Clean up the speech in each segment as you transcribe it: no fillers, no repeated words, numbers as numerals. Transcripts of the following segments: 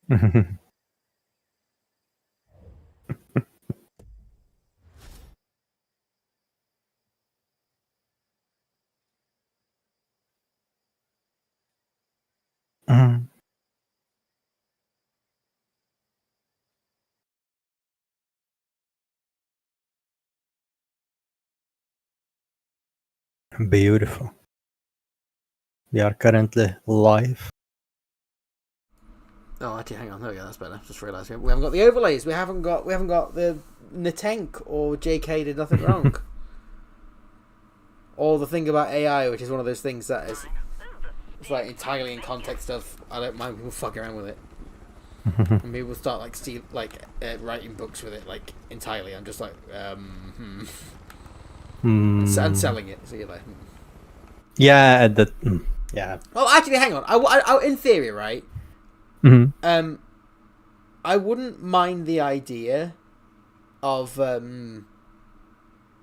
Mhm. Beautiful. We are currently live. Oh, actually, hang on. There we go. That's better. Just realised we haven't got the overlays. We haven't got the Natank or JK did nothing wrong. Or the thing about AI, which is one of those things that is it's like entirely in context of I don't mind people fucking around with it. And people start writing books with it like entirely. I'm just like and selling it. So you're like, Yeah, yeah. Oh, actually, hang on. I in theory, right? Mm-hmm. I wouldn't mind the idea of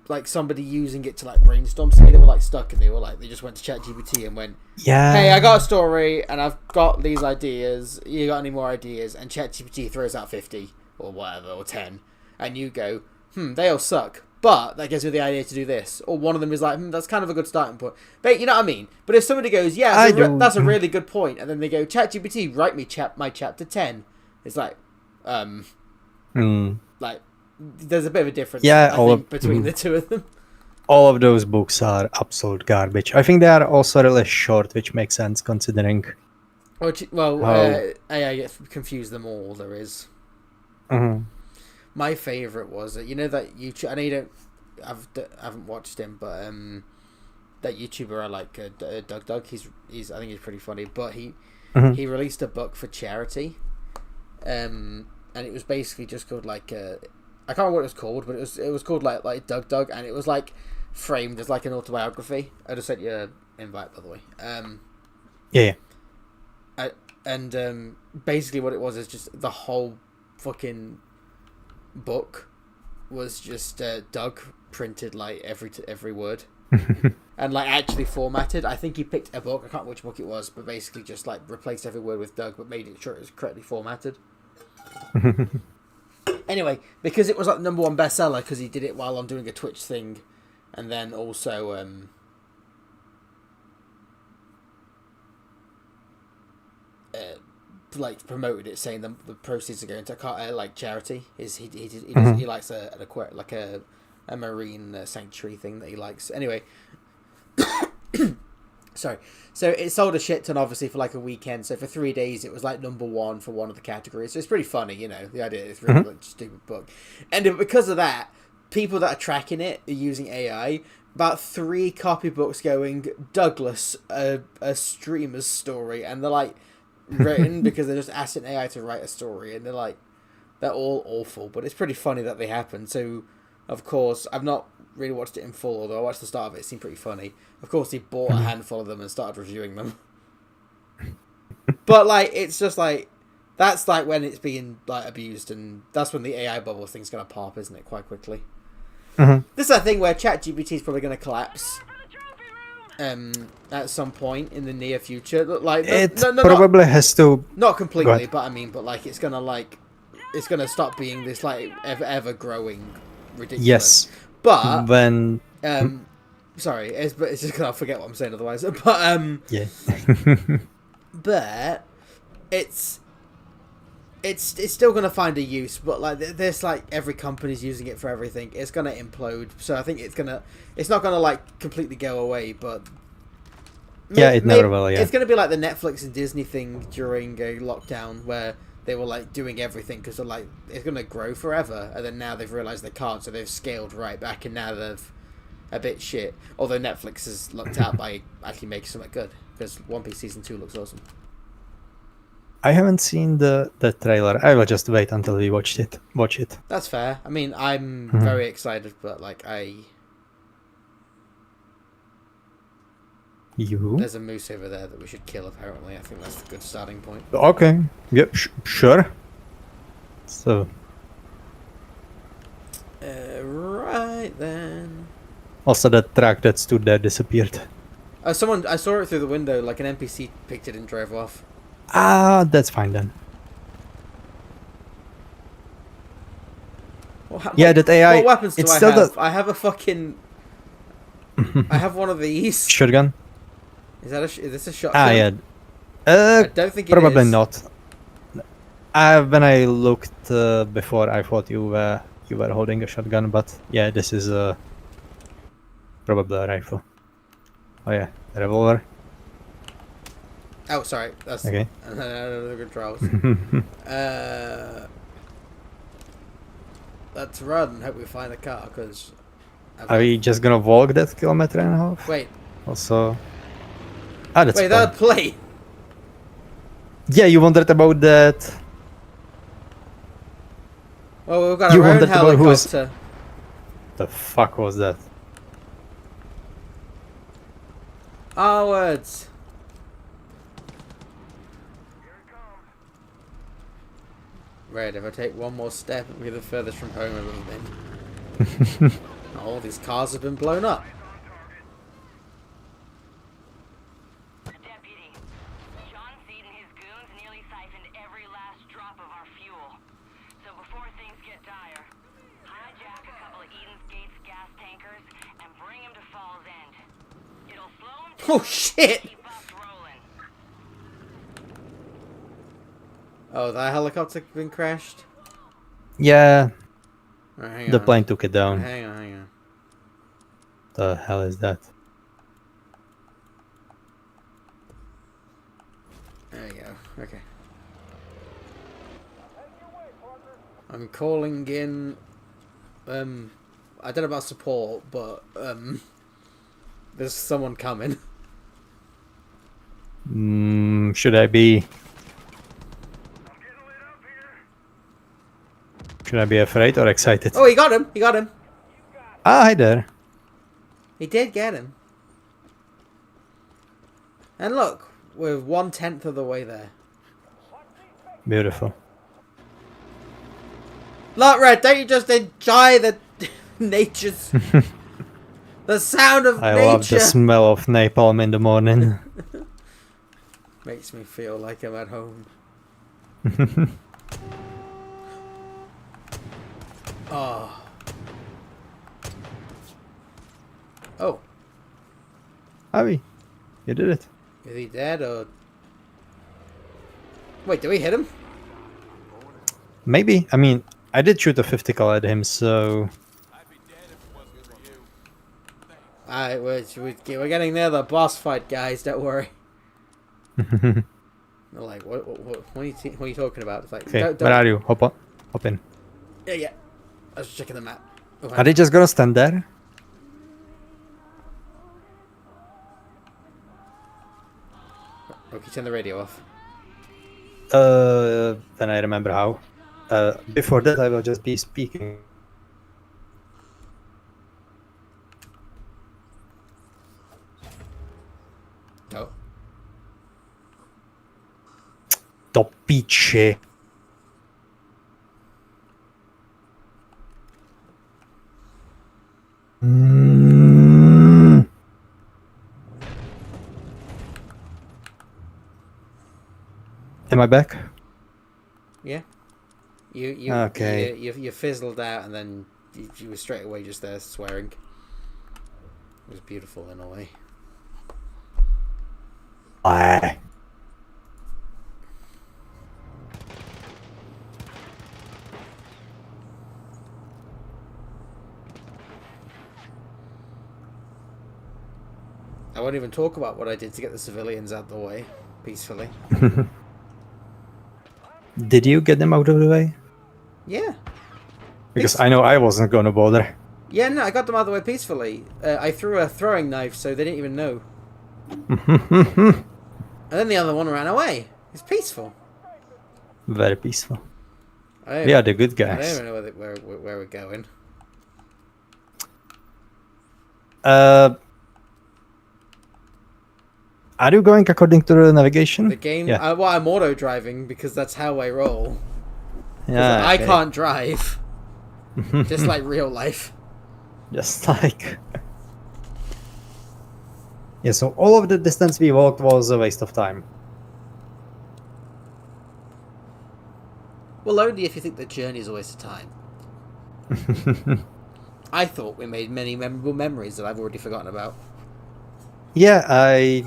like somebody using it to like brainstorm. Say they were like stuck and they just went to ChatGPT and went, Yeah. "Hey, I got a story and I've got these ideas. You got any more ideas?" And ChatGPT throws out 50 or whatever or 10, and you go, they all suck. But that gives me the idea to do this. Or one of them is like, that's kind of a good starting point. But you know what I mean? But if somebody goes, yeah, that's a really good point, and then they go, ChatGPT, write me my chapter 10. It's like, like, there's a bit of a difference, I think, between the two of them. All of those books are absolute garbage. I think they are also really short, which makes sense considering. AI gets confused them all. There is. Mm-hmm. My favorite was that that YouTube. I know you haven't watched him, but that YouTuber I like, Doug. He's I think he's pretty funny. But he released a book for charity, and it was basically just called like I can't remember what it was called, but it was called like Doug, and it was like framed as like an autobiography. I just sent you an invite, by the way. Yeah. And basically what it was is just the whole fucking book was just Doug printed like every word and like actually formatted. I think he picked a book, I can't remember which book it was, but basically just like replaced every word with Doug but made it sure it was correctly formatted. Anyway, because it was like the #1 bestseller because he did it while I'm doing a Twitch thing, and then also like promoted it, saying the proceeds are going to like charity. He likes a marine sanctuary thing that he likes. Anyway, sorry. So it sold a shit ton, obviously, for like a weekend. So for 3 days, it was like #1 for one of the categories. So it's pretty funny, the idea is really like a stupid book, and because of that, people that are tracking it are using AI. About 3 copybooks going Douglas, a streamer's story, and they're like written because they're just asking AI to write a story, and they're all awful, but it's pretty funny that they happen. So of course I've not really watched it in full, although I watched the start of it. It seemed pretty funny. Of course he bought a handful of them and started reviewing them. But like it's just like that's like when it's being like abused, and that's when the AI bubble thing's gonna pop, isn't it, quite quickly. This is a thing where ChatGPT is probably going to collapse at some point in the near future. Like probably has to, not completely, but like it's gonna stop being this like ever growing ridiculous. Yes, but when sorry, it's just gonna forget what I'm saying otherwise. But yeah, but it's still gonna find a use, but like there's like every company's using it for everything. It's gonna implode, so I think it's not gonna like completely go away, but it never will. Yeah, it's gonna be like the Netflix and Disney thing during a lockdown where they were like doing everything because they're like it's gonna grow forever, and then now they've realized they can't, so they've scaled right back, and now they've a bit shit. Although Netflix has lucked out by actually making something good, because One Piece season 2 looks awesome. I haven't seen the trailer. I will just wait until we watch it. That's fair. I mean, I'm very excited, but like there's a moose over there that we should kill, apparently. I think that's a good starting point. Okay. Yep. Sure. So. Right then. Also, that truck that stood there disappeared. I saw it through the window. Like an NPC picked it and drove off. Ah, that's fine then. Yeah, that AI. What weapons do it's I still have? the I have a fucking. I have one of these. shotgun. Is this a shotgun? Ah, yeah. I don't think it Probably is. not. When I looked before, I thought you were holding a shotgun, but yeah, this is probably a rifle. Oh yeah, a revolver. Oh, sorry. That's Okay. the controls. Let's run. Hope we find a car, because. Are we just gonna walk that kilometer and a half? Wait. Also. Ah, that's Wait, fun. that plate. Yeah, you wondered about that. Well, we've got You our own wondered about who is- helicopter. The fuck was that? Onwards. Right, if I take one more step, it'll be the furthest from home I've ever been. All these cars have been blown up. Deputy, John Seed and his goons nearly siphoned every last drop of our fuel. So before things get dire, hijack a couple of Eden's Gates gas tankers and bring him to Falls End. It'll slow him down Oh shit! and keep us rolling. Oh, that helicopter been crashed? Yeah, Right, hang the on. plane took it down. Hang on. The hell is that? There you go. Okay. I'm calling in. I don't know about support, but there's someone coming. Should I be? Should I be afraid or excited? Oh, he got him! He got him! Ah, hi there. He did get him. And look, we're 1/10 of the way there. Beautiful. Look, Red, don't you just enjoy the nature's... the sound of I nature? love the smell of napalm in the morning. Makes me feel like I'm at home. Oh. Oh. Avi, you did it. Is he dead or... Wait, did we hit him? Maybe. I mean, I did shoot a 50 cal at him, so... Alright, we're getting near the boss fight, guys. Don't worry. They're like, what are you talking about? It's like, Okay, where are you? Hop on. Hop in. Yeah. I was checking the map. Oh, Are they just gonna stand there? Okay, turn the radio off. Then I remember how. Before that, I will just be speaking. Oh. Topiče. Am I back? Yeah. You Okay. You fizzled out and then you were straight away just there swearing. It was beautiful in a way. Why? I won't even talk about what I did to get the civilians out of the way peacefully. Did you get them out of the way? Yeah. Because I know I wasn't gonna bother. Yeah, no, I got them out of the way peacefully. I threw a throwing knife so they didn't even know. And then the other one ran away. It's peaceful. Very peaceful. I don't They are the good I don't guys. even know where we're going. Are you going according to the navigation? The game... Yeah. well, I'm auto-driving because that's how I roll. Yeah. I okay. can't drive. Just like real life. Just like. Yeah, so all of the distance we walked was a waste of time. Well, only if you think the journey is a waste of time. I thought we made many memorable memories that I've already forgotten about. Yeah, I...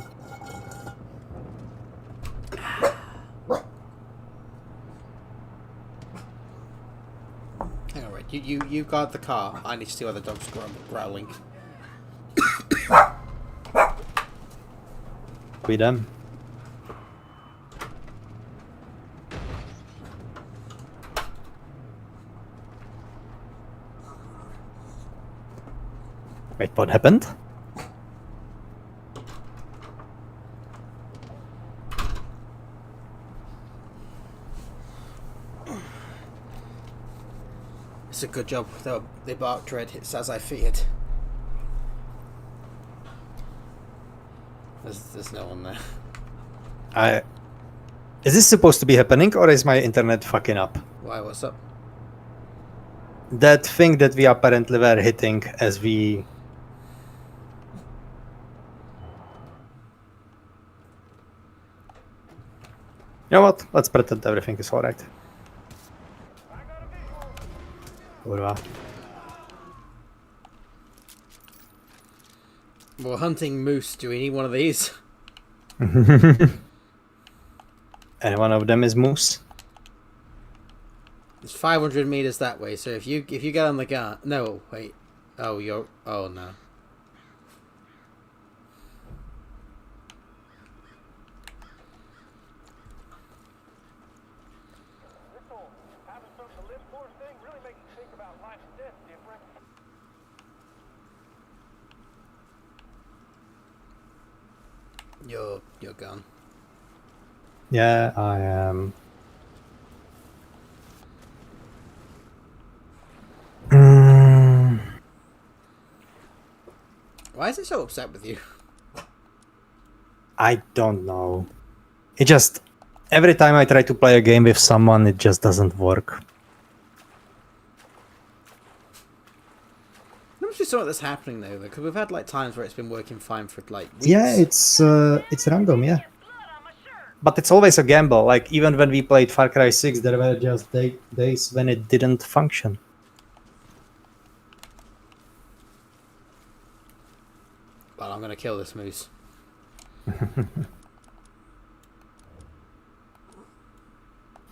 Hang on, right. You guard the car. I need to see why the dog's growling. with them. Wait, what happened? It's a good job, though. They barked red hits as I feared. There's no one there. Is this supposed to be happening, or is my internet fucking up? Why? What's up? That thing that we apparently were hitting as we... You know what? Let's pretend everything is alright. Kurva. We're hunting moose. Do we need one of these? And one of them is moose. It's 500 meters that way. So if you get on the gun, no, wait. Oh, oh no. You're gone. Yeah, I am. Why is it so upset with you? I don't know. It just... Every time I try to play a game with someone, it just doesn't work. There must be something that's happening though, because we've had like times where it's been working fine for like weeks. Yeah, it's random, yeah. But it's always a gamble. Like, even when we played Far Cry 6, there were just days when it didn't function. Well, I'm gonna kill this moose.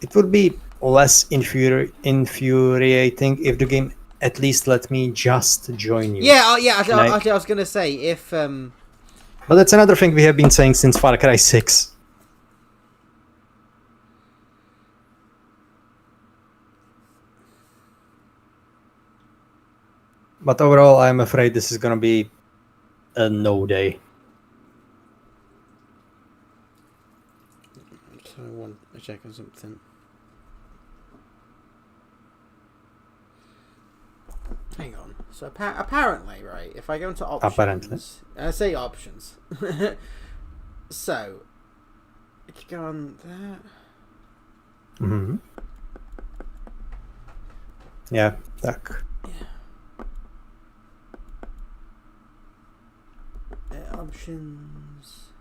It would be less infuriating if the game at least let me just join you. Yeah, yeah. Actually, I was gonna say if But that's another thing we have been saying since Far Cry 6. But overall, I'm afraid this is gonna be a no day. So I want to check on something. Hang on. So apparently, right? If I go into options, Apparently. I say options. So I could go on that. Mm-hmm. Yeah, tak. Options.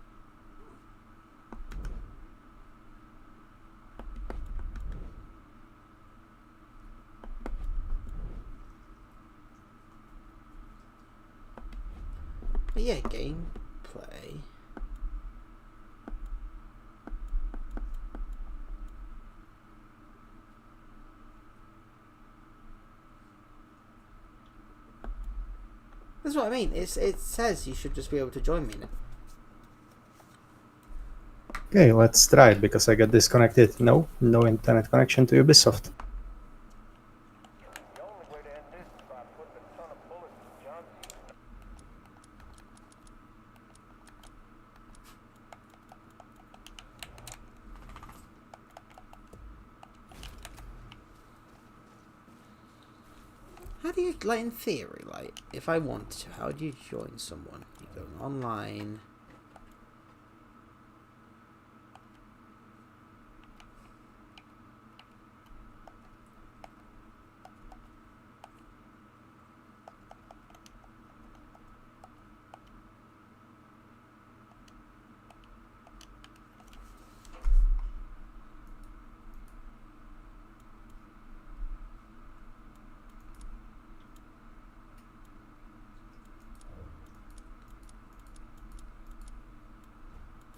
But yeah, gameplay. That's what I mean. It says you should just be able to join me now. Okay, let's try it because I got disconnected. No internet connection to Ubisoft. How do you, like, in theory, like, if I wanted to, how do you join someone? You go online.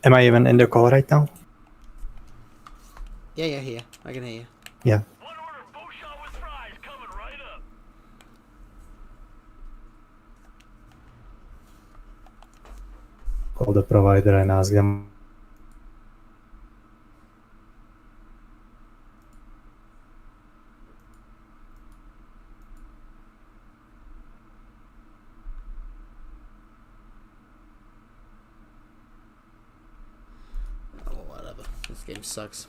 Am I even in the call right now? Yeah, here. I can hear you. Yeah. One order, Beauchamp with fries, coming right up. Call the provider and ask them. Oh, whatever. This game sucks.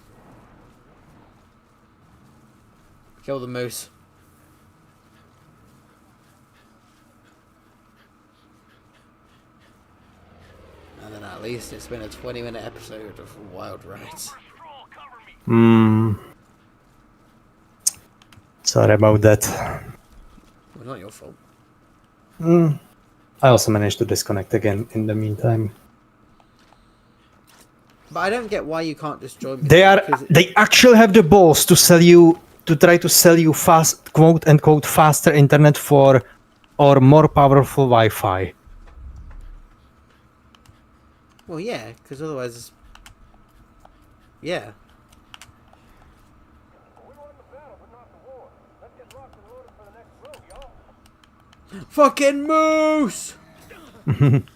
Kill the moose. And then at least it's been a 20-minute episode of Wild Rides. Stroll, cover me. Sorry about that. Well, not your fault. I also managed to disconnect again in the meantime. But I don't get why you can't just join me. They because they actually have the balls to sell you, to try to sell you fast, quote unquote, faster internet for or more powerful Wi-Fi. Well, yeah, because otherwise... Yeah. We won the battle, but not the war. Let's get locked and loaded for the next row, y'all. Fucking moose!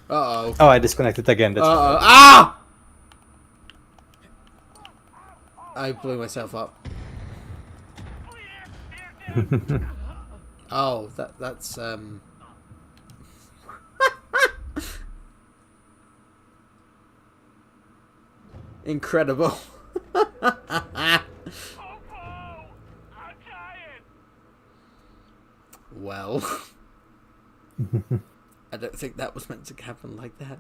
Uh-oh. Oh, I disconnected again. That's Uh-oh. Ah! I blew myself up. Oh, that's incredible. Popo! I'm tired. Well, I don't think that was meant to happen like that.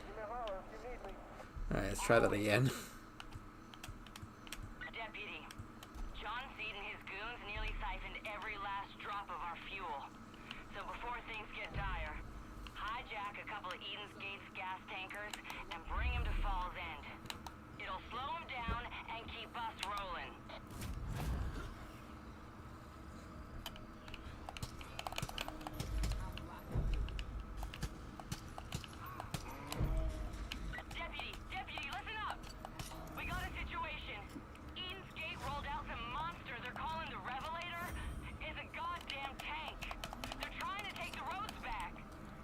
Give me a holler if you need me. Alright, let's try that again. Deputy, John Seed and his goons nearly siphoned every last drop of our fuel. So before things get dire, hijack a couple of Eden's Gates gas tankers and bring him to Falls End. It'll slow him down and keep us rolling. Deputy, listen up! We got a situation. Eden's Gate rolled out some monster they're calling the Revelator. It's a goddamn tank. They're trying to take the roads back.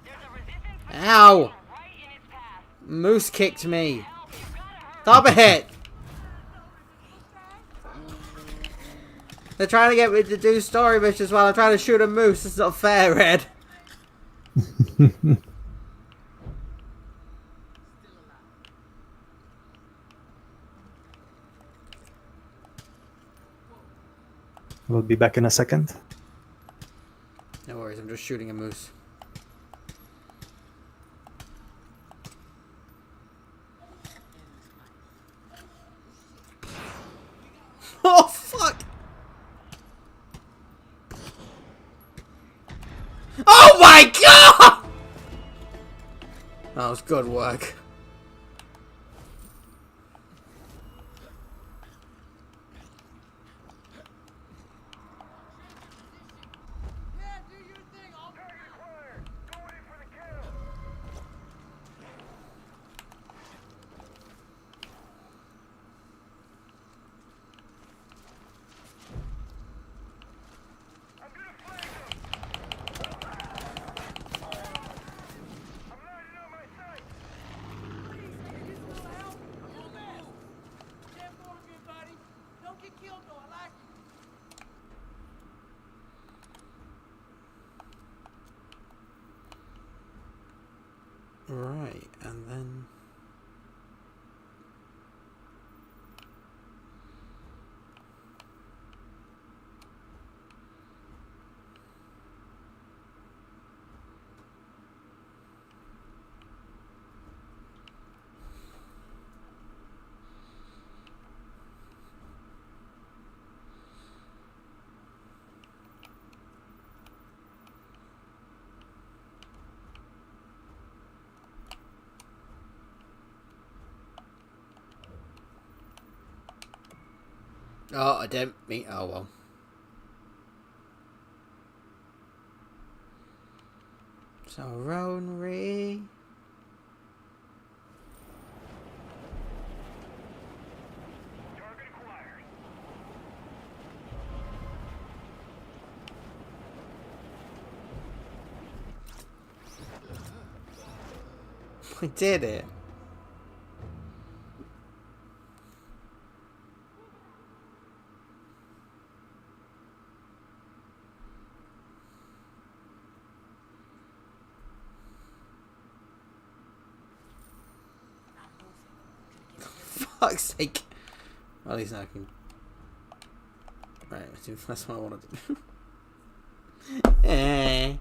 There's a resistance Ow! right in its path. Moose kicked me. Help, you've gotta hurry. Stop it! They're trying to get me to do story missions while I'm trying to shoot a moose. It's not fair, Ed. We'll be back in a second. No worries, I'm just shooting a moose. Oh, fuck! Oh my god! That was good work. Target acquired. Go in for the kill. I'm gonna flank him. I'm lighting on my sight. Don't get killed though, I like you. Right, and then... Oh, I don't mean. Oh well. So Ronry. Target acquired. We did it. Fuck's sake. Well, at least now I can. Right, that's what I want to do. Eh.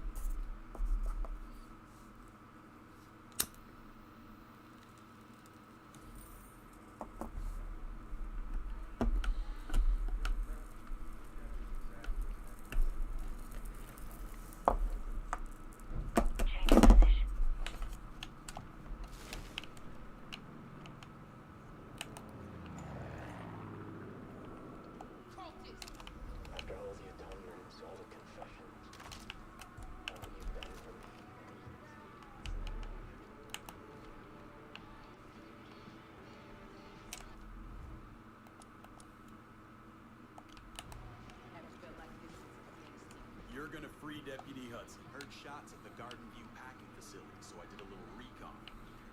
Change of position. After all the atonements, all the confessions, all you've done for me. You're gonna free Deputy Hudson. Heard shots at the Garden View packing facility, so I did a little recon.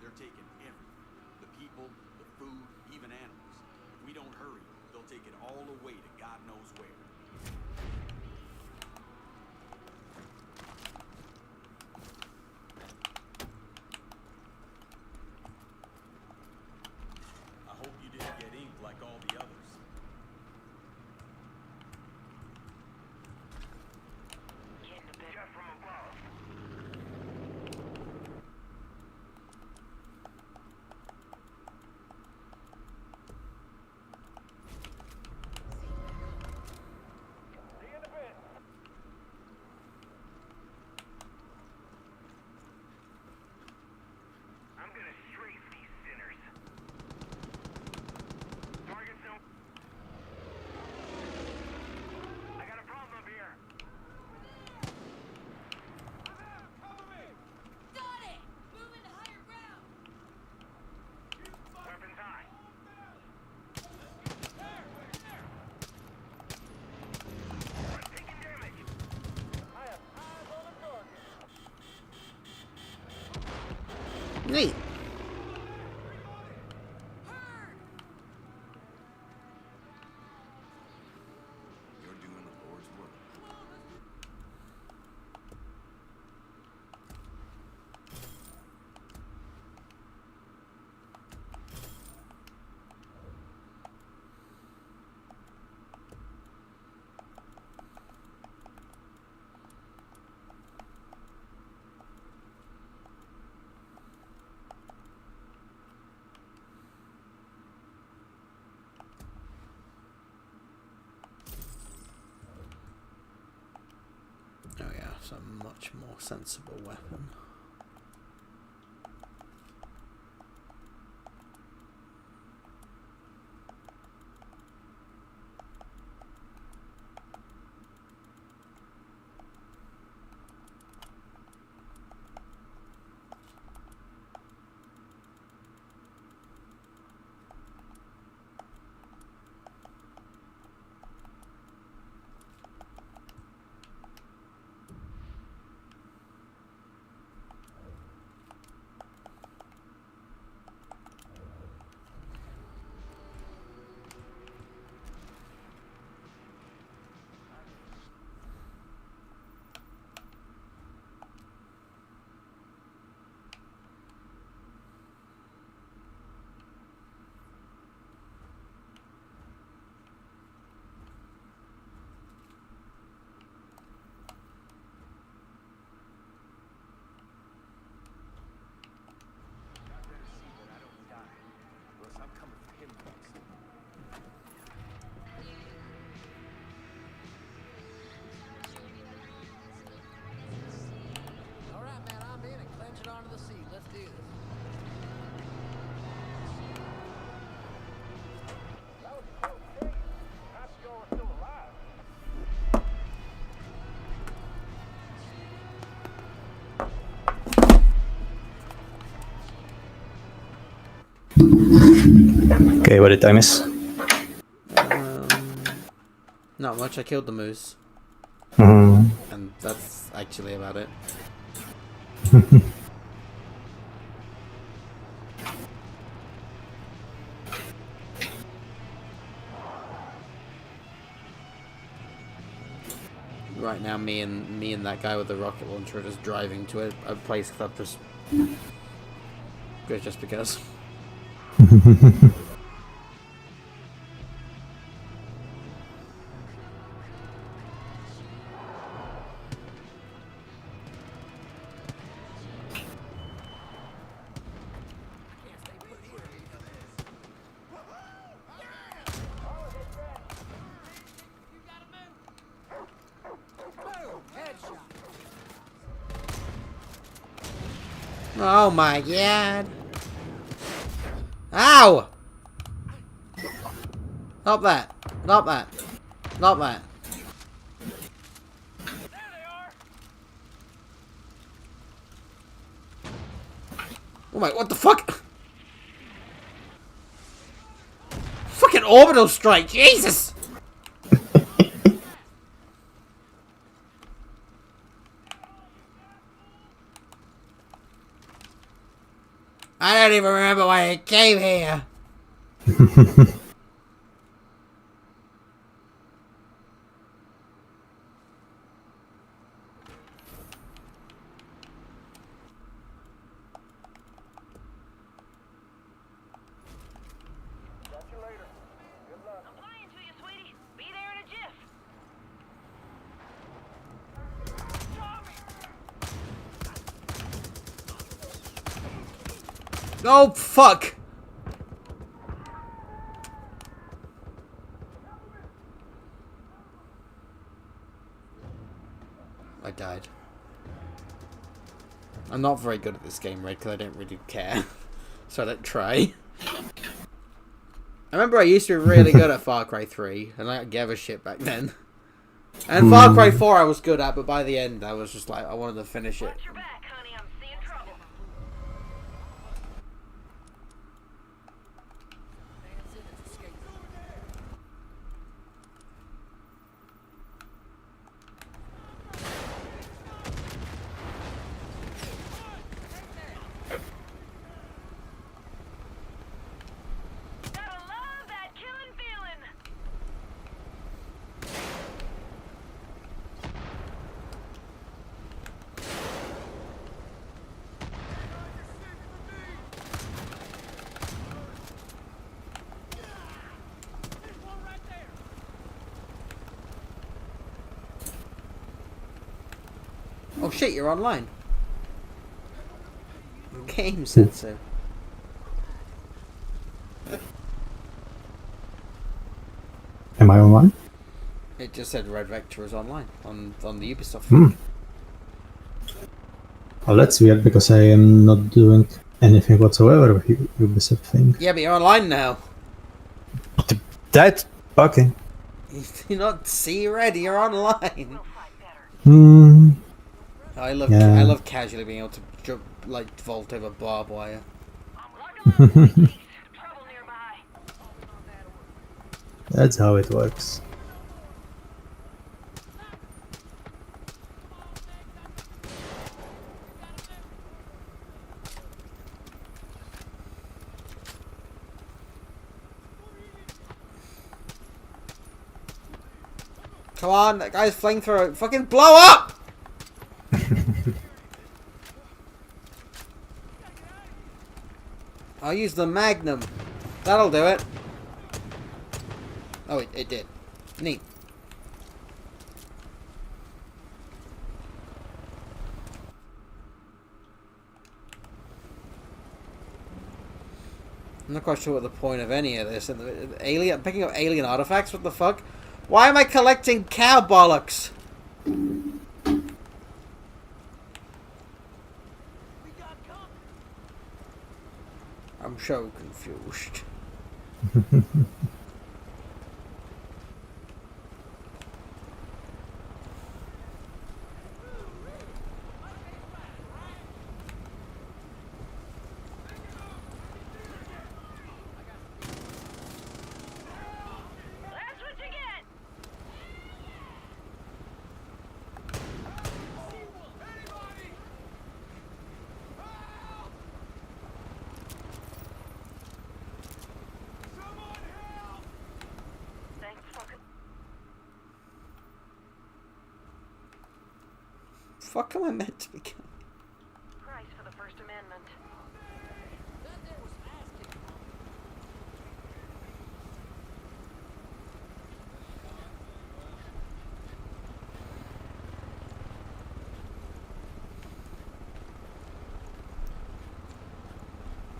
They're taking everything. The people, the food, even animals. If we don't hurry, they'll take it all away to God knows where. I hope you didn't get inked like all the others. Getting a bit. Jet from above. See you in a bit. I'm gonna strafe these sinners. Target's no. I got a problem up here. Got it! Moving to higher ground! Weapons high. I'm taking damage. I have eyes on the target. Neat. You're doing the Lord's work. Oh yeah, it's a much more sensible weapon. Okay, what did I miss? Not much. I killed the moose, Hmm. and that's actually about it. Right now, me and that guy with the rocket launcher are just driving to a place that just because. Oh my god! Ow! Not that! Not that! Not that! Oh my, what the fuck? Fucking orbital strike, Jesus! I don't even remember why I came here. Catch you later. Good luck. I'm flying to you, sweetie. Be there in a jiff. Oh, fuck! I died. I'm not very good at this game, Red, because I don't really care. So I don't try. I remember I used to be really good at Far Cry 3, and I gave a shit back then. And Far Cry 4 I was good at, but by the end I was just like, I wanted to finish it. Watch your back, honey. I'm seeing trouble. Gotta love that killing feeling. Oh shit, you're online. Game sensor. Am I online? It just said Red Vector is online on the Ubisoft. Hmm. Oh, that's weird because I am not doing anything whatsoever with Ubisoft thing. Yeah, but you're online now. That okay. You're not see Red, you're online. We'll fight better. Hmm. I love Yeah. I love casually being able to jump, like vault over barbed wire. Lock 'em up, sweeties. Trouble nearby. That's how it works. Come on, that guy's flamethrower. Fucking blow up! I'll use the Magnum. That'll do it. Oh, it did. Neat. I'm not quite sure what the point of any of this. Alien, picking up alien artifacts? What the fuck? Why am I collecting cow bollocks? I'm so confused. fuck am I meant to be going? Price for the First Amendment.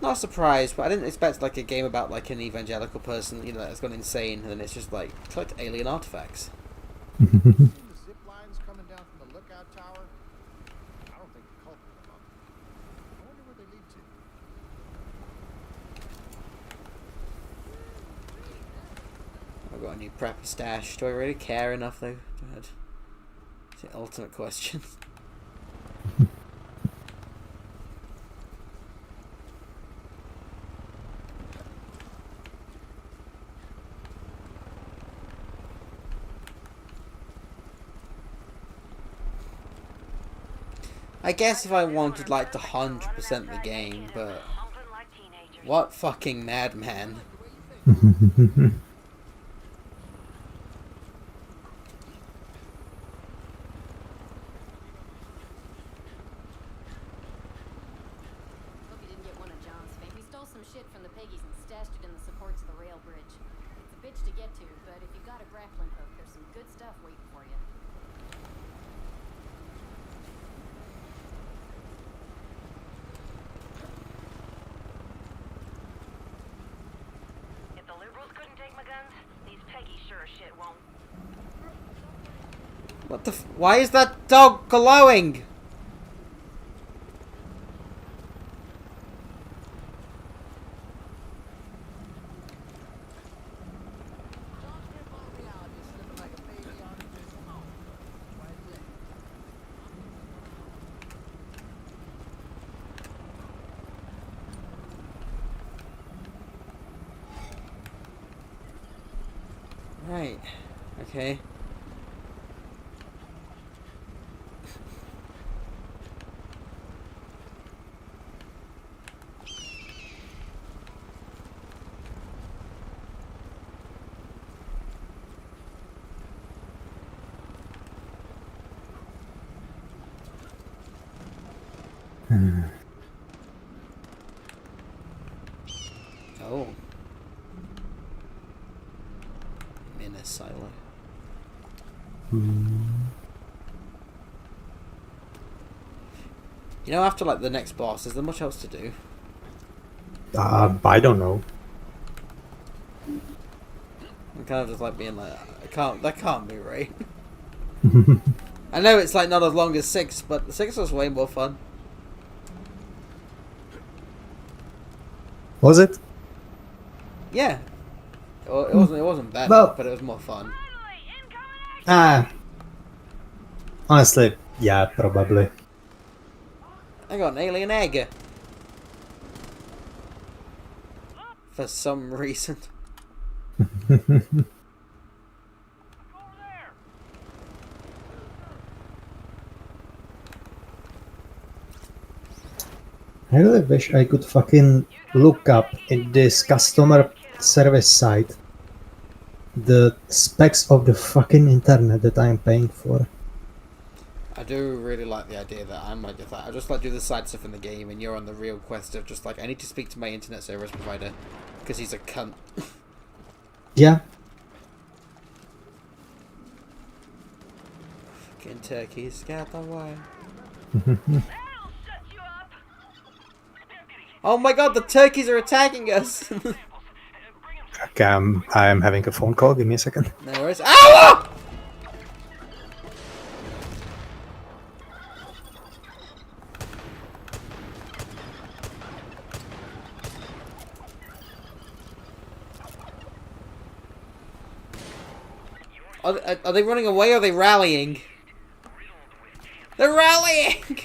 Not surprised, but I didn't expect like a game about like an evangelical person, you know, that's gone insane, and then it's just like collect alien artifacts. Seen the zip lines coming down from the lookout tower? I don't think the cult put them up. I wonder where they lead to. I've got a new preppy stash. Do I really care enough though? It's the ultimate question. I guess if I wanted like to 100% the game, but Humping like teenagers. what fucking madman? Hope you didn't get one of John's fame. We stole some shit from the Peggies and stashed it in the supports of the rail bridge. It's a bitch to get to, but if you got a grappling hook, there's some good stuff waiting for you. If the liberals couldn't take my guns, these Peggies sure as shit won't. What the why is that dog glowing? Right. Okay. Oh. Mina silo. You know, after like the next boss, is there much else to do? I don't know. I'm kind of just like being like, that can't be right. I know it's like not as long as 6, but 6 was way more fun. Was it? Yeah. It wasn't bad, Well- but it was more fun. Ah. Honestly, yeah, probably. I got an alien egg. For some reason. I really wish I could fucking look up in this customer service site the specs of the fucking internet that I'm paying for. I do really like the idea that I might just like I just like do the side stuff in the game, and you're on the real quest of just like I need to speak to my internet service provider because he's a cunt. Yeah. Fucking turkeys, get away. That'll shut you up. Oh my god, the turkeys are attacking us! Okay, I'm having a phone call. Give me a second. No worries. Ow! Are they running away or are they rallying? They're rallying! You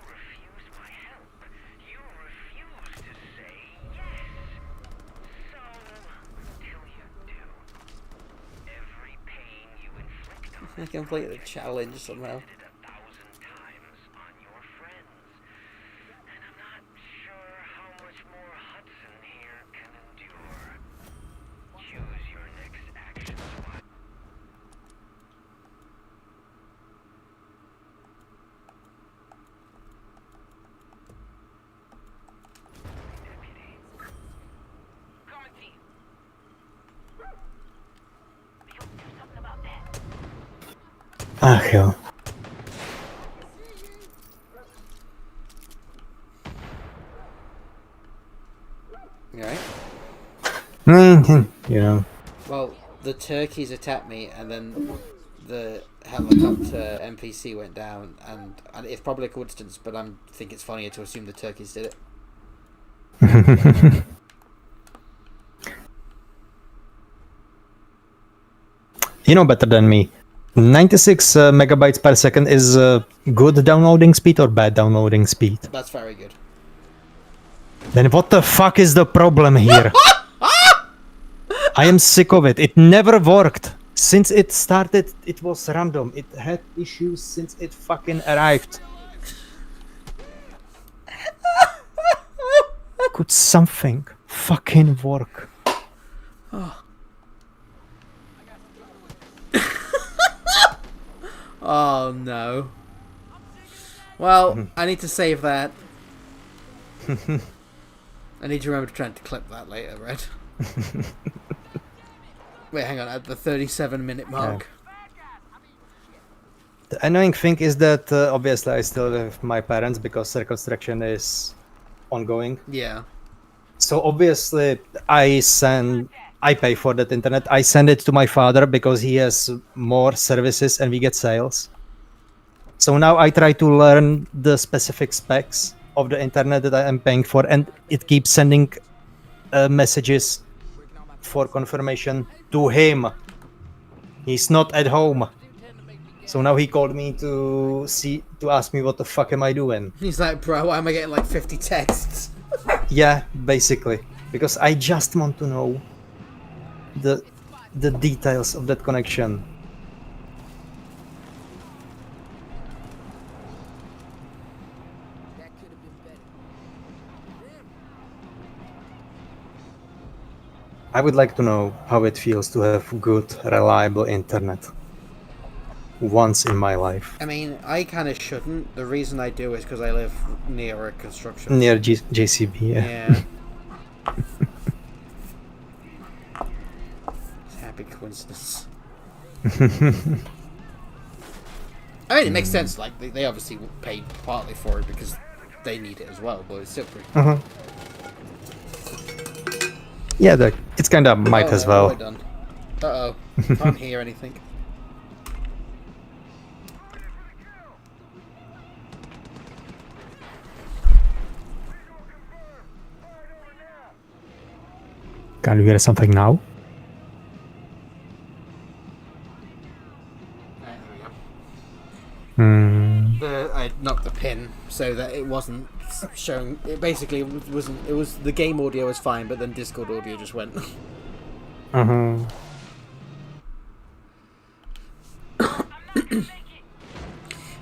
refuse my help. You refuse to say yes. So, until you do, every pain you inflict on I complete the challenge somehow. it 1,000 times on your friends. And I'm not sure how much more Hudson here can endure. Choose your next action spot. Ach jo. You right? You know. Well, the turkeys attacked me, and then the helicopter NPC went down, and it's probably a coincidence, but I think it's funnier to assume the turkeys did it. You know better than me. 96 megabytes per second is good downloading speed or bad downloading speed? That's very good. Then what the fuck is the problem here? I am sick of it. It never worked. Since it started, it was random. It had issues since it fucking arrived. Could something fucking work? Oh no. Well, I need to save that. I need to remember to try to clip that later, Red. Wait, hang on, at the 37-minute mark. The annoying thing is that obviously I still live with my parents because reconstruction is ongoing. Yeah. So obviously I pay for that internet. I send it to my father because he has more services and we get sales. So now I try to learn the specific specs of the internet that I am paying for, and it keeps sending messages for confirmation to him. He's not at home. So now he called me to ask me what the fuck am I doing. He's like, bro, why am I getting like 50 texts? Yeah, basically, because I just want to know the details of that connection. That could have been better. I would like to know how it feels to have good, reliable internet once in my life. I mean, I kind of shouldn't. The reason I do is because I live near a construction. Near JCB, yeah. Yeah. It's a happy coincidence. I mean, it makes sense. Like, they obviously paid partly for it because they need it as well, but it's still pretty cool. Yeah, it's kind of might as well. We're done. Uh-oh. Can't hear anything. Can you hear something now? There we go. Hmm. I knocked the pin so that it wasn't showing. It basically wasn't. It was the game audio was fine, but then Discord audio just went.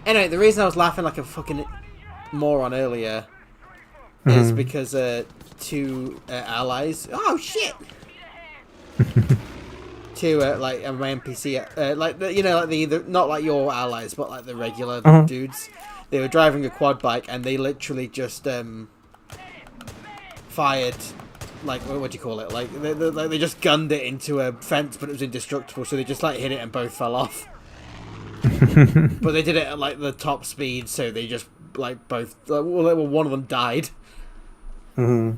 Anyway, the reason I was laughing like a fucking moron earlier is because two allies. Oh shit! Two like my NPC, like you know, like the not like your allies, but like the regular dudes. They were driving a quad bike and they literally just fired, like what do you call it? Like they just gunned it into a fence, but it was indestructible. So they just like hit it and both fell off. But they did it at like the top speed, so they just like both. Well, one of them died. Yay.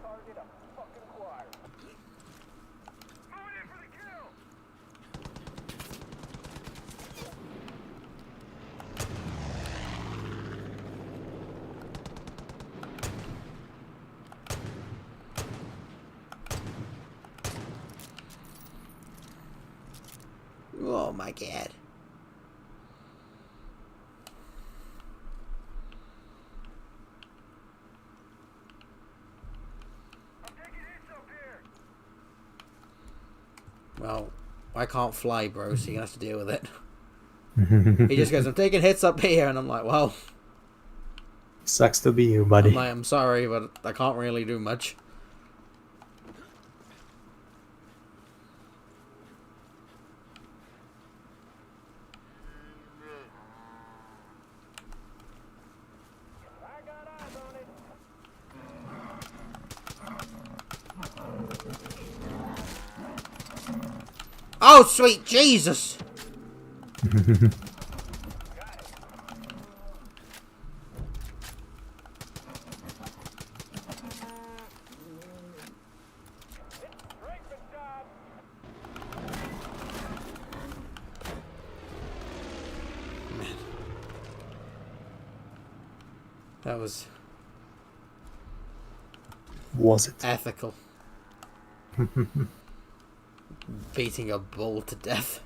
Target up fucking quiet. Moving in for the kill. Oh my god. Well, I can't fly, bro, so you're gonna have to deal with it. He just goes, I'm taking hits up here, and I'm like, well, Sucks to be you, buddy. I'm sorry, but I can't really do much. I got eyes on it. Oh, sweet Jesus! Breakfast time. That was Was it? ethical. Beating a bull to death.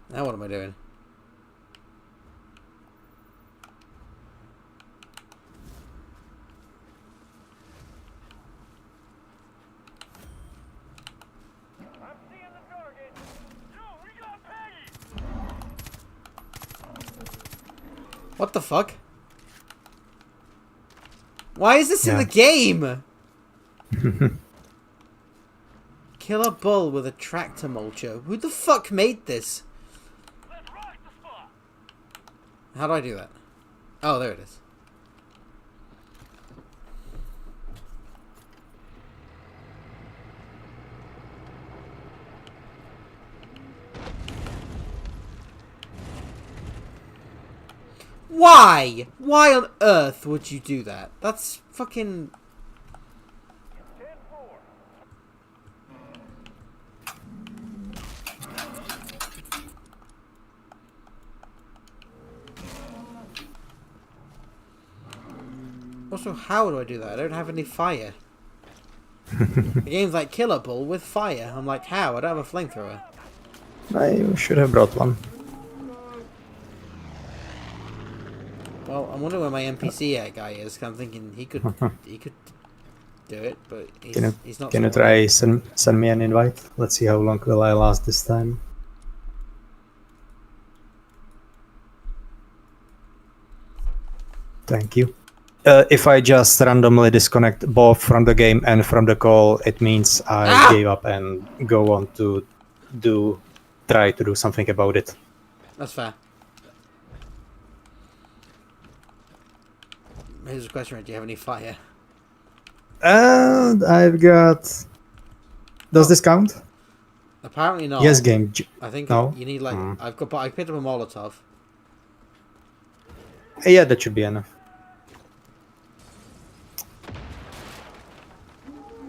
Now what am I doing? I'm seeing the target. Yo, we got Peggy. What the fuck? Why is this in Yeah. the game? Kill a bull with a tractor mulcher. Who the fuck made this? Let's rock the spot. How do I do that? Oh, there it is. Why? Why on earth would you do that? That's fucking... 10-4. Also, how do I do that? I don't have any fire. The game's like kill a bull with fire. I'm like, how? I don't have a flamethrower. I should have brought one. Well, I'm wondering where my NPC guy is. 'Cause I'm thinking he could do it, but he's not. Can you smart. try send me an invite? Let's see how long will I last this time. Thank you. If I just randomly disconnect both from the game and from the call, it means I gave up and go on to try to do something about it. That's fair. Here's a question: do you have any fire? And I've got. Does this count? Apparently not. Yes, game. I think No? you need like I picked up a Molotov. Yeah, that should be enough.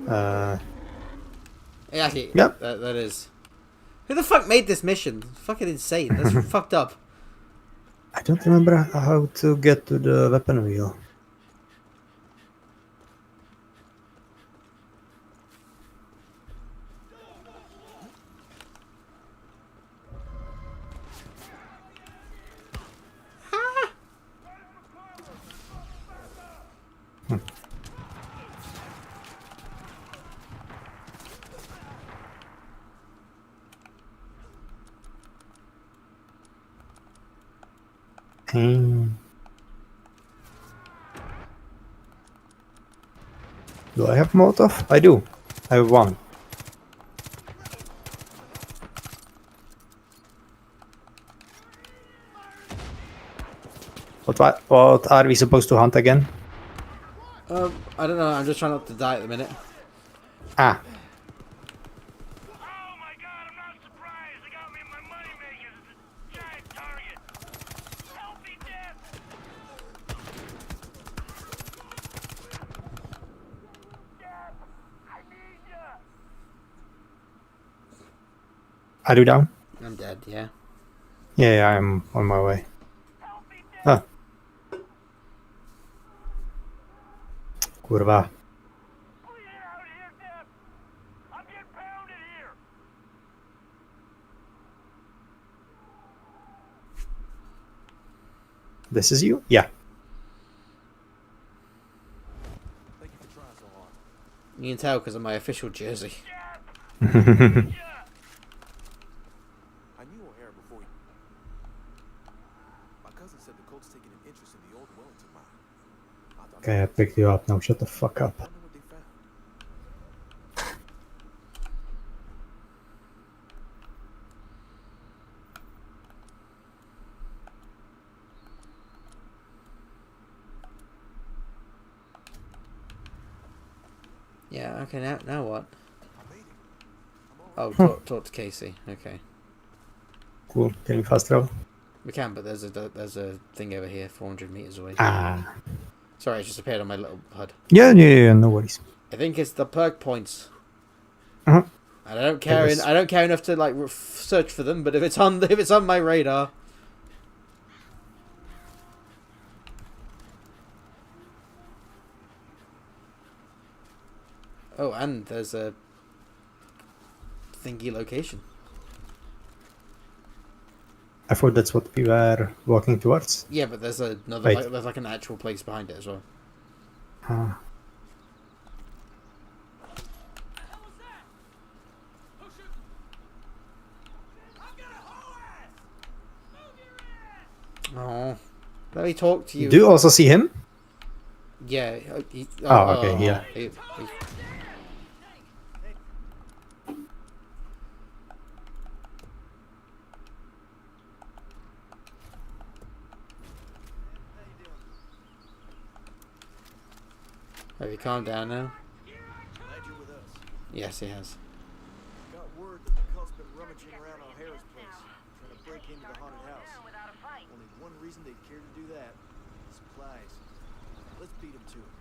Yeah, actually, Yep. that is. Who the fuck made this mission? It's fucking insane. That's fucked up. I don't remember how to get to the weapon wheel. Do I have Molotov? I do. I have one. What are we supposed to hunt again? I don't know. I'm just trying not to die at the minute. Ah, Oh my god, I'm not surprised. They got me in my money makers. It's a giant target. Help me, Dad. Dad, I need ya. are you down? I'm dead. Yeah. Yeah, I'm on my way. Help me, Dad. Ah. Kurwa. Bleeding out here, Dad. I'm getting pounded here. This is you? Yeah. Thank you for trying so You can tell because of my official jersey. I knew O'Hara before he... My cousin said the Colt's taking an interest in the old Wellington mine. I thought Okay, I picked you up now. Shut the fuck up. I wonder what they found. Yeah. Okay. Now what? I made it. I'm all Oh, talk to Casey. Okay. Cool. Can we fast travel? We can, but there's a thing over here, 400 meters away. Ah. Sorry, it just appeared on my little HUD. Yeah, no worries. I think it's the perk points. Uh-huh. And I don't care. It is. I don't care enough to like search for them. But if it's on my radar. Oh, and there's a thingy location. I thought that's what we were walking towards. Yeah, but there's another. Wait. There's like an actual place behind it as well. Ah. Oh, let me talk to you. Do you also see him? Yeah. Okay, yeah. Have you calmed down now? glad you're with us. Yes, he has. Got word that the Colt's been rummaging around O'Hara's place, trying to break into the haunted house. Only one reason they'd care to do that. Supplies. Let's beat them to it.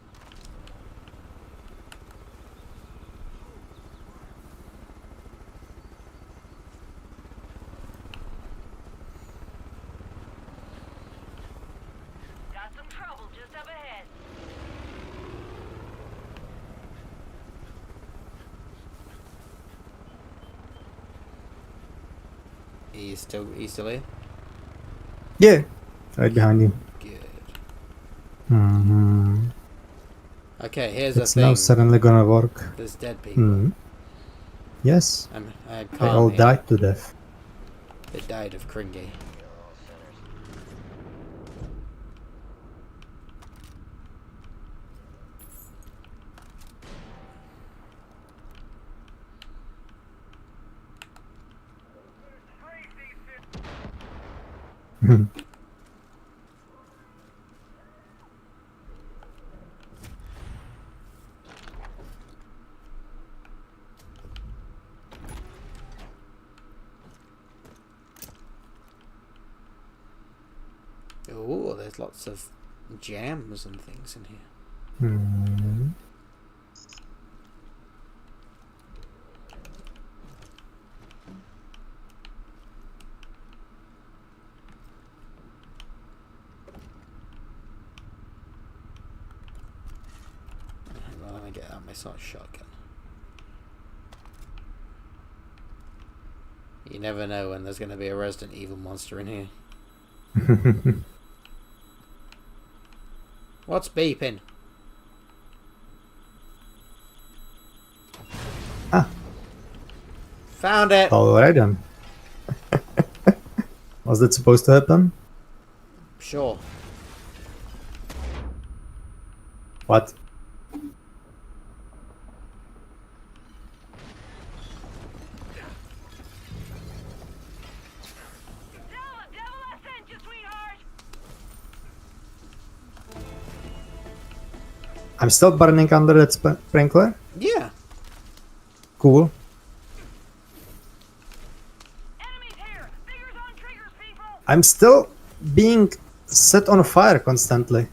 Got some trouble just up ahead. He's still here. Yeah. Right behind you. Good. Mm-hmm. Okay, here's It's the now thing. suddenly gonna work. There's dead people. Hmm. Yes. I They can't all hear. died to death. They died of Kringy. Oh, there's lots of jams and things in here. Hmm. Hang on, let me get out my sort of shotgun. You never know when there's going to be a Resident Evil monster in here. What's beeping? Ah. Found it! Alright then. Was that supposed to happen? Sure. What? Tell the devil I sent you, sweetheart. I'm still burning under that sprinkler? Yeah. Cool. Enemies here. Fingers on triggers, people. I'm still being set on fire constantly.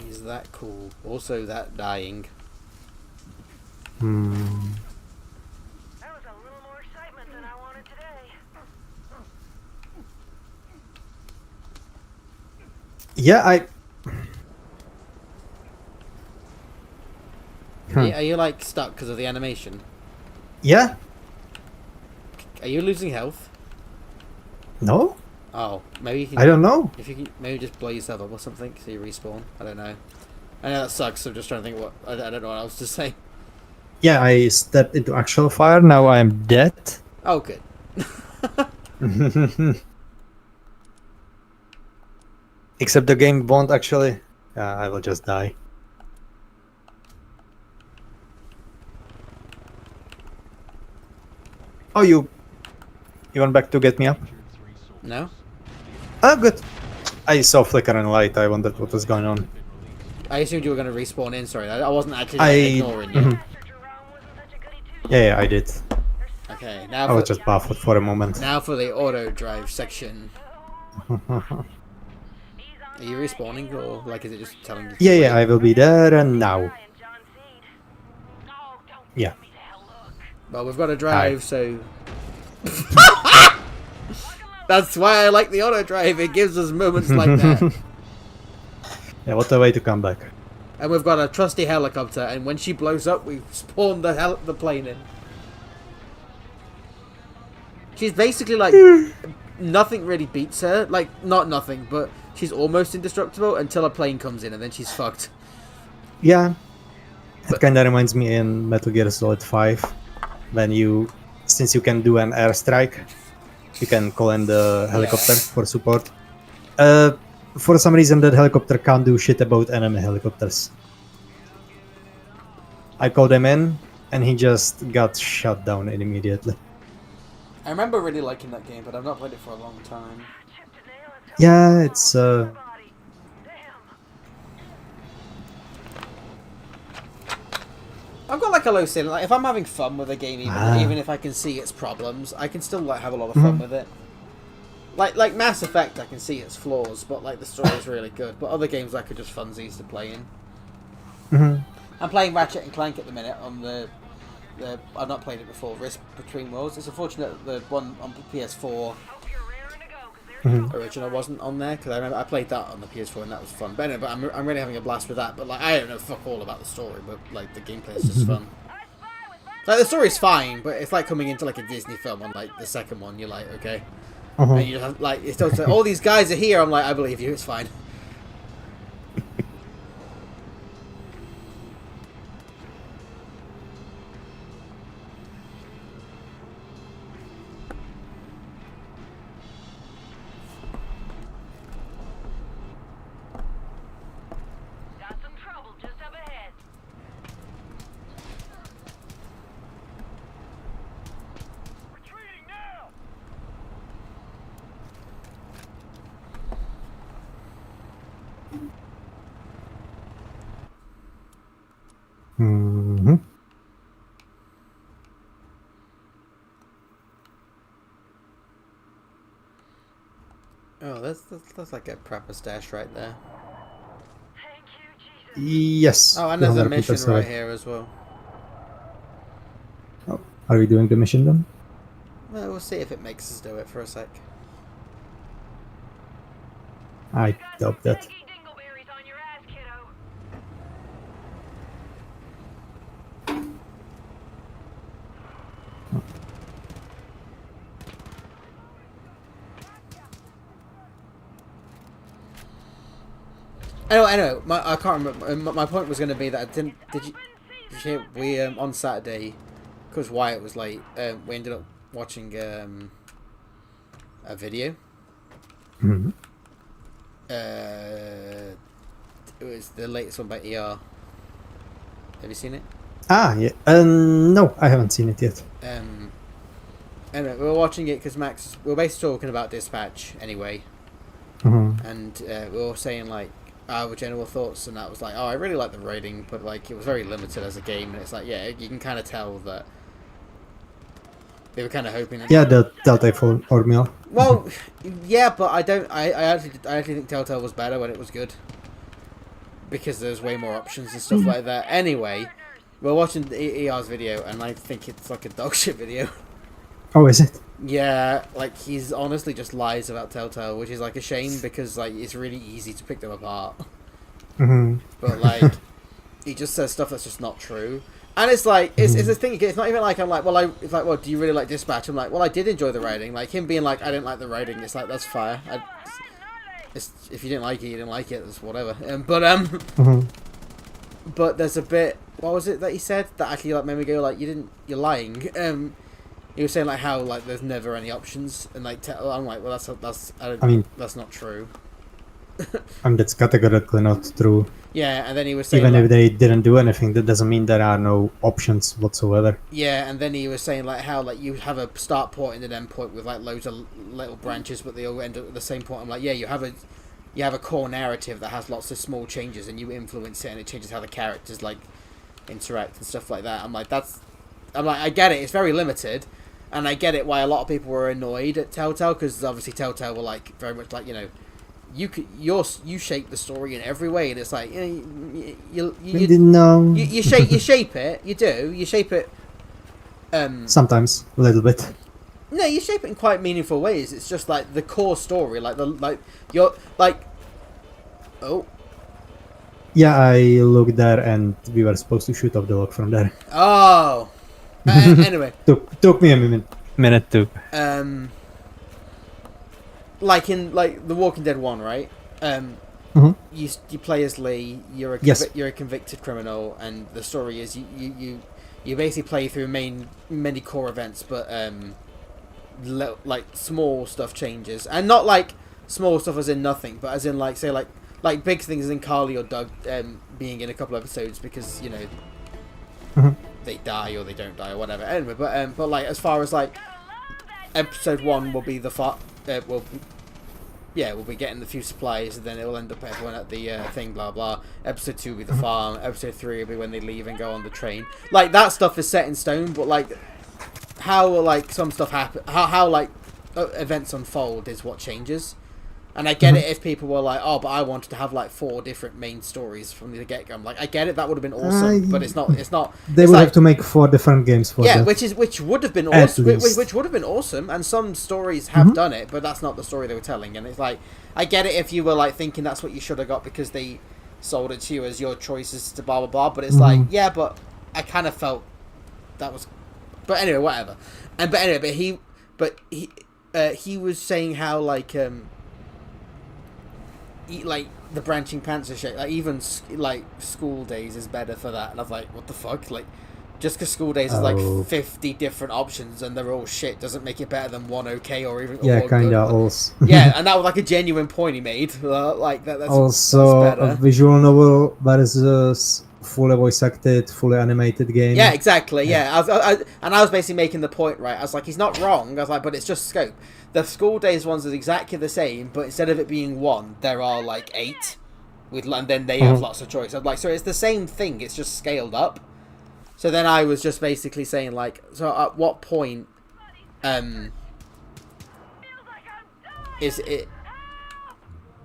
He's that cool. Also that dying. Hmm. That was a little more excitement than I wanted today. Yeah, Are you like stuck because of the animation? Yeah? Are you losing health? No? Oh, maybe you can. I don't know. If you can, maybe just blow yourself up or something so you respawn. I don't know. I know that sucks. I'm just trying to think what I don't know what else to say. Yeah, I stepped into actual fire. Now I'm dead. Oh, good. Except the game won't actually. I will just die. Oh, you went back to get me up? No, Oh, good. I saw flickering light. I wondered what was going on. I assumed you were going to respawn in. Sorry, I wasn't actually I- ignoring you. mhm. Yeah, I did. Okay, now I was for, just baffled for a moment. now for the auto drive section. Are you respawning or like is it just telling you? to Yeah, wait? I will be there and now. Yeah. Well, we've got to drive, so. That's why I like the auto drive. It gives us moments like that. Yeah, what a way to come back. And we've got a trusty helicopter, and when she blows up, we spawn the plane in. She's basically like nothing really beats her. Like not nothing, but she's almost indestructible until a plane comes in, and then she's fucked. Yeah. It kinda reminds me in Metal Gear Solid 5 when since you can do an airstrike, you can call in the helicopter for support. For some reason that helicopter can't do shit about enemy helicopters. I called him in and he just got shot down immediately. I remember really liking that game, but I've not played it for a long time. Yeah, it's I've got like a low ceiling. Like if I'm having fun with a game, even if I can see its problems, I can still like have a lot of fun with it. Like Mass Effect, I can see its flaws, but like the story is really good. But other games like are just funsies to play in. I'm playing Ratchet and Clank at the minute on the I've not played it before. Risk Between Worlds. It's unfortunate that the one on PS4 original wasn't on there because I remember I played that on the PS4 and that was fun. But anyway, I'm really having a blast with that. But like I don't know fuck all about the story, but like the gameplay is just fun. Like the story's fine, but it's like coming into like a Disney film on like the second one. You're like okay, and you have like it's still all these guys are here. I'm like I believe you. It's fine. Oh, that's like a proper stash right there. yes. Oh, and there's a 200 mission meters away. right here as well. Oh, are we doing the mission then? Well, we'll see if it makes us do it for a sec. I doubt that. Anyway, I can't remember. My point was going to be that I didn't. Did you hear? We on Saturday, because Wyatt was late. We ended up watching a video. It was the latest one by ER. Have you seen it? Ah, yeah. No, I haven't seen it yet. Anyway, we were watching it because Max. We were basically talking about Dispatch anyway, and we were saying like our general thoughts, and that was like, oh, I really like the writing, but like it was very limited as a game, and it's like, yeah, you can kind of tell that they were kind of hoping. That, Yeah, the Telltale formula. well, yeah, but I don't. I actually think Telltale was better when it was good because there's way more options and stuff like that. Anyway, we're watching ER's video, and I think it's like a dog shit video. Oh, is it? Yeah, like he's honestly just lies about Telltale, which is like a shame because like it's really easy to pick them apart. But like he just says stuff that's just not true. And it's like it's the thing. It's not even like I'm like, well, it's like, well, do you really like Dispatch? I'm like, well, I did enjoy the writing. Like him being like, I didn't like the writing. It's like that's fire. If you didn't like it, you didn't like it. It's whatever. But there's a bit. What was it that he said that actually like made me go like, you're lying. He was saying like how like there's never any options, and like I'm like, well, that's not true. That's categorically not true. Yeah, and then he was saying Even like, if they didn't do anything, that doesn't mean there are no options whatsoever. yeah, and then he was saying like how like you have a start point and an end point with like loads of little branches, but they all end up at the same point. I'm like, yeah, you have a core narrative that has lots of small changes, and you influence it, and it changes how the characters like interact and stuff like that. I'm like, I get it. It's very limited, and I get it why a lot of people were annoyed at Telltale, because obviously Telltale were like very much like, you know, you shape the story in every way, and it's like, you shape it. You shape it. Sometimes a little bit. No, you shape it in quite meaningful ways. It's just like the core story, oh. Yeah, I looked there and we were supposed to shoot off the log from there. Oh. Anyway. Took me a minute to. Like in like The Walking Dead 1, right? You play as Lee. You're a convicted criminal, and the story is you basically play through many core events, but like small stuff changes, and not like small stuff as in nothing, but as in like say like big things as in Carly or Doug being in a couple episodes because, you know, they die or they don't die or whatever. Anyway, but like as far as like episode 1 will be we'll be getting the few supplies, and then it will end up everyone at the thing, blah blah. Episode 2 will be the farm. Episode 3 will be when they leave and go on the train. Like that stuff is set in stone, but like how like some stuff happen, how like events unfold is what changes. And I get it if people were like, oh, but I wanted to have like 4 different main stories from the get-go. I'm like, I get it, that would have been awesome, but it's not. They would have to make 4 different games for that. which would have been awesome. Which would have been awesome, and some stories have done it, but that's not the story they were telling. And it's like, I get it if you were like thinking that's what you should have got because they sold it to you as your choices to blah blah blah. But it's like, yeah, but I kind of felt that was. But anyway, whatever. He was saying how like like the branching pants are shit. Like even like School Days is better for that, and I was like, what the fuck? Like just because School Days is like 50 different options and they're all shit doesn't make it better than one okay or even kind of also. Yeah, and that was like a genuine point he made. Like that's also that's better. A visual novel versus fully voice acted, fully animated game. Yeah, exactly. Yeah, I was basically making the point, right? I was like, he's not wrong. I was like, but it's just scope. The School Days ones are exactly the same, but instead of it being 1, there are like 8, and then they have lots of choice. I'm like, so it's the same thing. It's just scaled up. So then I was just basically saying like, so at what point, is it?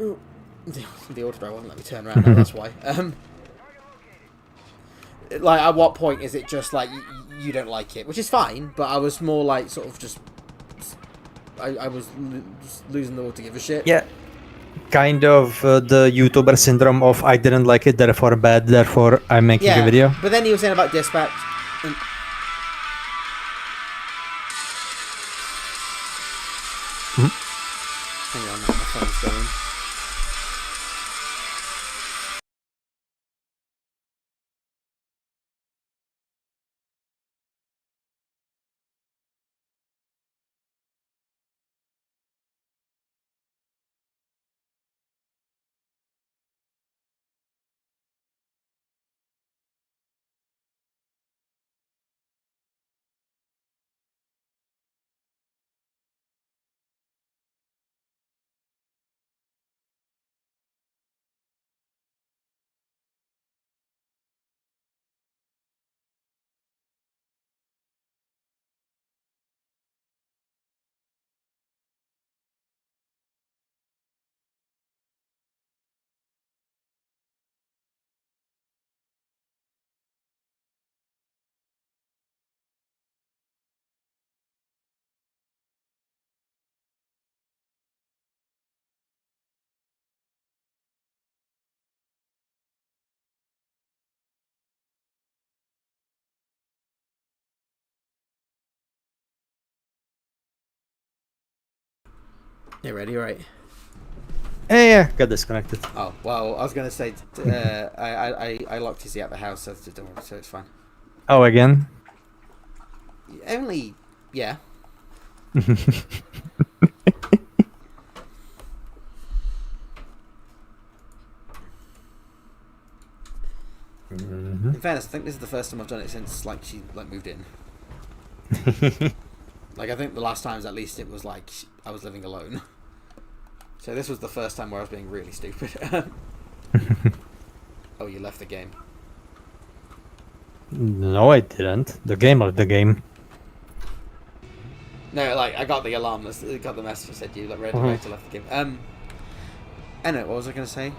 Ooh, the auto won't let me turn around now. That's why. Like at what point is it just like you don't like it, which is fine, but I was more like sort of just I was just losing the will to give a shit. Yeah, kind of the YouTuber syndrome of I didn't like it, therefore bad, therefore I'm making a video. But then he was saying about Dispatch. And... Hang on, my phone's going. You ready? Right. Yeah, got disconnected. Oh well, I was gonna say I locked his out the house, so don't worry, so it's fine. Oh, again? Only, yeah. In fairness, I think this is the first time I've done it since like she like moved in. Like I think the last times at least it was like I was living alone. So this was the first time where I was being really stupid. Oh, you left the game. No, I didn't. The game left the game. No, like I got the alarm. Got the message that said you like ready to left the game. Anyway, what was I gonna say?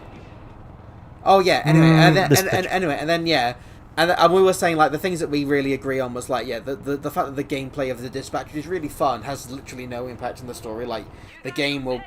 Oh yeah. Anyway, and then yeah, and we were saying like the things that we really agree on was like the fact that the gameplay of the dispatch is really fun has literally no impact on the story. Like the game will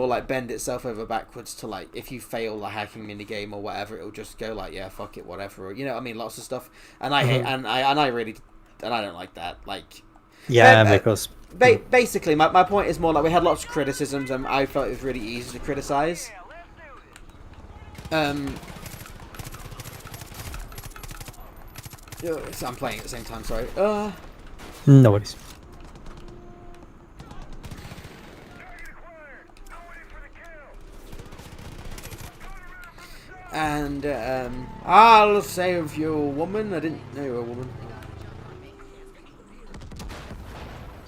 like bend itself over backwards to like if you fail the hacking mini game or whatever, it'll just go like yeah fuck it whatever, or, you know what I mean, lots of stuff. And I hate and I really I don't like that. Like yeah, because basically my point is more like we had lots of criticisms and I felt it was really easy to criticize. So I'm playing at the same time, sorry. no worries. And I'll save you, woman. I didn't know you were a woman.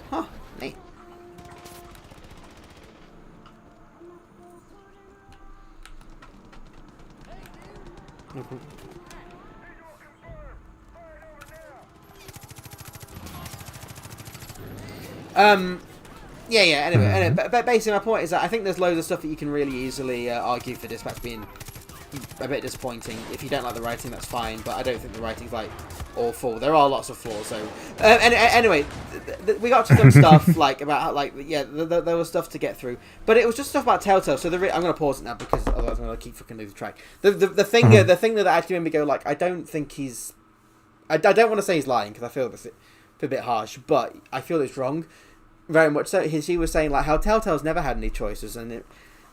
Huh, neat. Yeah. Anyway, but basically my point is that I think there's loads of stuff that you can really easily argue for Dispatch being a bit disappointing. If you don't like the writing, that's fine, but I don't think the writing's like awful. There are lots of flaws. So anyway, we got to some stuff like about how, like there was stuff to get through, but it was just stuff about Telltale. So I'm gonna pause it now because otherwise I'm gonna keep fucking losing track. The thing that actually made me go like I don't think he's I don't want to say he's lying because I feel it's a bit harsh, but I feel it's wrong. Very much so. He was saying like how Telltale's never had any choices, and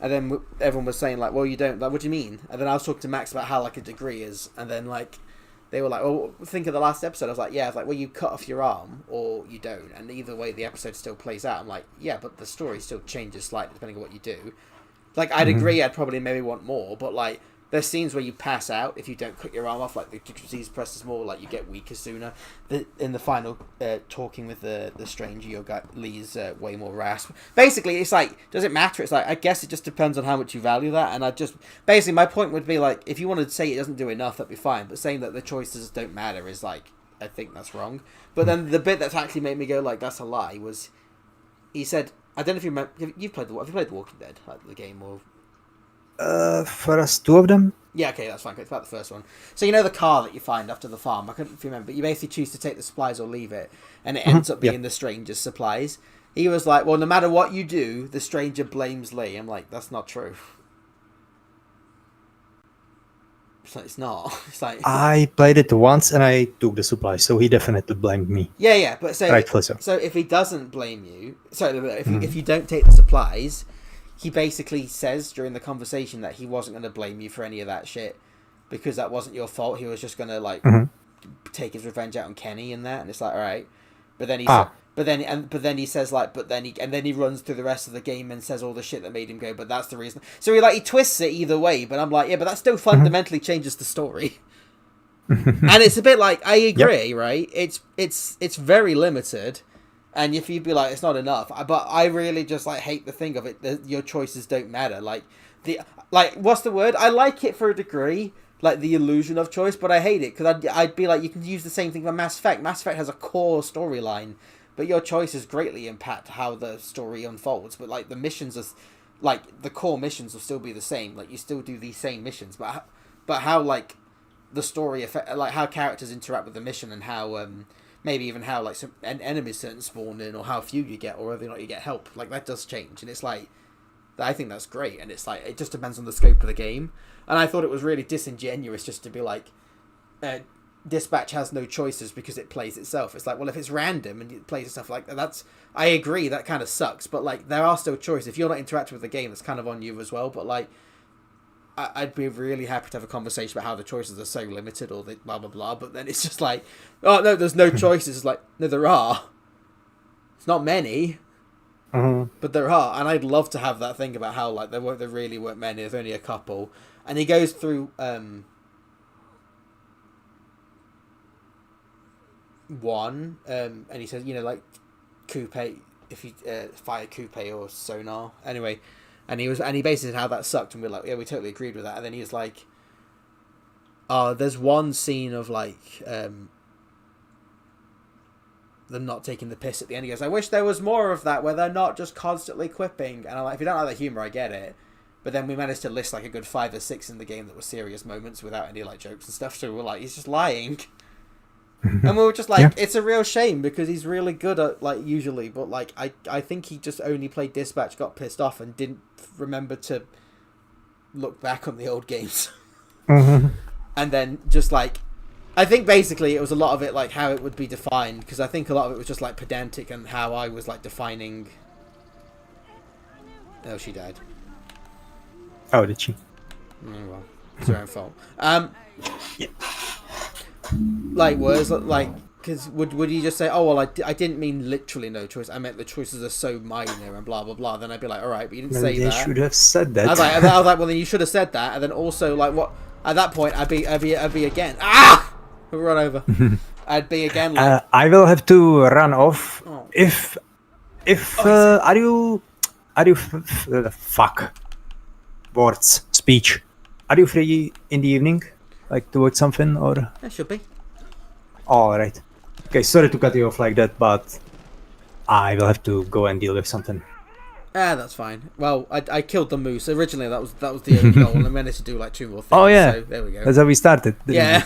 then everyone was saying like, well, you don't. Like, what do you mean? And then I was talking to Max about how like a degree is, and then like they were like, well, think of the last episode. I was like, yeah. I was like, well, you cut off your arm or you don't, and either way the episode still plays out. I'm like, yeah, but the story still changes slightly depending on what you do. Like, I'd agree. I'd probably maybe want more, but like. There's scenes where you pass out if you don't cut your arm off, like the disease process more, like you get weaker sooner. In the final talking with the stranger, you got Lee's way more rasp. Basically, it's like, does it matter? It's like, I guess it just depends on how much you value that. And basically, my point would be like, if you wanted to say it doesn't do enough, that'd be fine. But saying that the choices don't matter is like, I think that's wrong. But then the bit that's actually made me go like, that's a lie was, he said, I don't know if you remember, have you played The Walking Dead, like the game or... First two of them? Yeah, okay, that's fine. It's about the first one. So you know the car that you find after the farm? I couldn't remember, but you basically choose to take the supplies or leave it, and it ends up being the stranger's supplies. He was like, well, no matter what you do, the stranger blames Lee. I'm like, that's not true. It's not. It's like... I played it once and I took the supplies, so he definitely blamed me. Yeah, but so... Rightfully so. So if he doesn't blame you... Sorry, if you don't take the supplies... He basically says during the conversation that he wasn't going to blame you for any of that shit because that wasn't your fault. He was just going to like take his revenge out on Kenny and that, and it's like, all right. But then he he says like, and then he runs through the rest of the game and says all the shit that made him go. But that's the reason. So he twists it either way. But I'm like, yeah, but that still fundamentally changes the story. And it's a bit like I agree, right? It's very limited. And if you'd be like, it's not enough, but I really just like hate the thing of it. Your choices don't matter. Like what's the word? I like it for a degree, like the illusion of choice, but I hate it because I'd be like, you can use the same thing for Mass Effect. Mass Effect has a core storyline, but your choices greatly impact how the story unfolds. But like the missions are, like the core missions will still be the same. Like you still do these same missions, but how like the story affect, like how characters interact with the mission and how maybe even how like some enemies certain spawn in, or how few you get, or whether or not you get help. Like that does change, and it's like I think that's great. And it's like it just depends on the scope of the game. And I thought it was really disingenuous just to be like, Dispatch has no choices because it plays itself. It's like, well, if it's random and it plays stuff like that, that's, I agree, that kind of sucks, but like there are still choices. If you're not interacting with the game, that's kind of on you as well. But like, I'd be really happy to have a conversation about how the choices are so limited or the blah blah blah. But then it's just like, oh no, there's no choices. It's like, no, there are. It's not many, but there are, and I'd love to have that thing about how like there really weren't many. There's only a couple, and he goes through one, and he says, you know, like coupe, if you fire coupe or sonar, anyway, and he basically said how that sucked, and we're like, yeah, we totally agreed with that. And then he was like, there's one scene of like them not taking the piss at the end. He goes, I wish there was more of that where they're not just constantly quipping. And I'm like, if you don't like the humor, I get it. But then we managed to list like a good 5 or 6 in the game that were serious moments without any like jokes and stuff. So we're like, he's just lying. And we were just like, it's a real shame because he's really good at like usually, but like I think he just only played Dispatch, got pissed off, and didn't remember to look back on the old games. And then just like, I think basically it was a lot of it like how it would be defined, because I think a lot of it was just like pedantic and how I was like defining. Oh, she died. Oh, did she? Oh, well, it's her own fault. Like words like, because would you just say, oh well, I didn't mean literally no choice, I meant the choices are so minor and blah blah blah, then I'd be like, all right, but you didn't say They that. should have said that. I was like, well then you should have said that. And then also like, what at that point I'd be again run over. I'd be again like, I will have to run off. Oh. If are you fuck words speech, are you free in the evening, like to watch something, or that should be. all right? Okay, sorry to cut you off like that, but I will have to go and deal with something. That's fine. Well, I killed the moose originally. That was the only goal, and I managed to do like 2 more things. Oh yeah, so there we go. that's how we started. Yeah.